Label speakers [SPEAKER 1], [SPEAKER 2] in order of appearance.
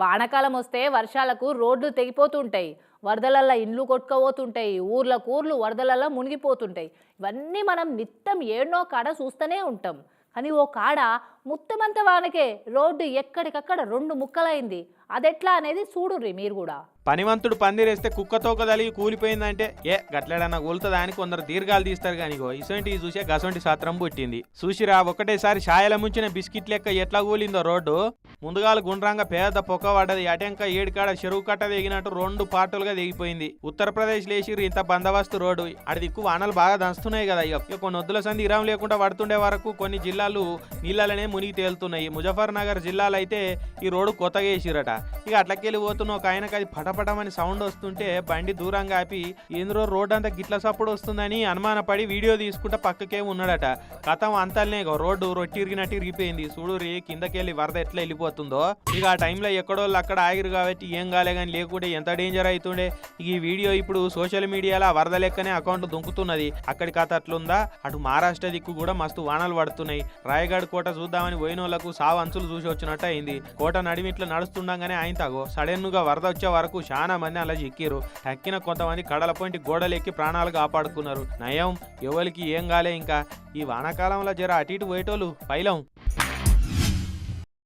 [SPEAKER 1] వానకాలం వస్తే వర్షాలకు రోడ్లు తెగిపోతుంటాయి, వరదలల్లో ఇండ్లు కొట్టుకుపోతుంటాయి, ఊర్లకు ఊర్లు వరదలల్లో మునిగిపోతుంటాయి. ఇవన్నీ మనం నిత్యం ఏడనో కాడ చూస్తూనే ఉంటాం. కానీ ఓ కాడ మొత్తమంతా వానకే రోడ్డు ఎక్కడికక్కడ రెండు ముక్కలైంది. అదెట్లా అనేది చూడుర్రి మీరు కూడా.
[SPEAKER 2] పనివంతుడు పందిరేస్తే కుక్కతోక తలిగి కూలిపోయిందంటే గట్లడన్నా కూలుతుందా అని కొందరు దీర్ఘాలు తీస్తారు కానీ ఇసొంటి చూసే గసొంటి సాత్రం పుట్టింది. చూసిరా ఒకటేసారి ఛాయల ముంచిన బిస్కెట్ లెక్క ఎట్లా కూలిందో రోడ్డు. ముందుగాలు గుండ్రంగా పేద పొక్క పడ్డది. అటెంక ఏడుకాడ చెరువు కట్ట దిగినట్టు రెండు పార్టులుగా దిగిపోయింది. ఉత్తరప్రదేశ్ లేచిరు ఇంత బందోబస్తు రోడ్డు. అడి దిక్కు వానలు బాగా దంచుతున్నాయి కదా. ఇక కొన్ని వద్దుల సంది ఇరం లేకుండా పడుతుండే వరకు కొన్ని జిల్లాలు నీళ్ళనే మునిగి తేలుతున్నాయి. ముజఫర్ నగర్ జిల్లాలో అయితే ఈ రోడ్డు కొత్తగా వేసిరట. ఇక అట్లకెళ్ళి పోతున్న ఒక ఆయనకు అది పటపటమని సౌండ్ వస్తుంటే బండి దూరంగా ఆపి ఏంద్రో రోడ్ అంతా గిట్ల సప్పుడు వస్తుందని అనుమానపడి వీడియో తీసుకుంటే పక్కకే ఉన్నాడట. కథం అంతల్నే రోడ్డు రొట్టిరిగినట్టు ఇరిగిపోయింది. చూడురి కిందకెళ్ళి వరద ఎట్లా వెళ్ళిపోతుందో. ఇక ఆ టైంలో ఎక్కడోళ్ళు అక్కడ ఆగిరు కాబట్టి ఏం కాలే కానీ లేకుంటే ఎంత డేంజర్ అవుతుండే. ఈ వీడియో ఇప్పుడు సోషల్ మీడియాలో వరద లెక్కనే అకౌంట్ దుంకుతున్నది. అక్కడి కథ అట్లుందా. అటు మహారాష్ట్ర దిక్కు కూడా మస్తు వానలు పడుతున్నాయి. రాయగఢ్ కోట చూద్దామని పోయిన వాళ్ళకు సావు అంచులు చూసి వచ్చినట్టు అయింది. కోట నడిమిట్లో నడుస్తుండగానే ఆయన తాగో సడన్గా వరద వచ్చే వరకు చాలా మంది అలా చిక్కిరు. తక్కిన కొంతమంది కడల పొంటి గోడలు ఎక్కి ప్రాణాలు కాపాడుకున్నారు. నయం ఎవరికి ఏం కాలే. ఇంకా ఈ వానాకాలంలో జర అటు ఇటు పోయేటోళ్ళు పైలం.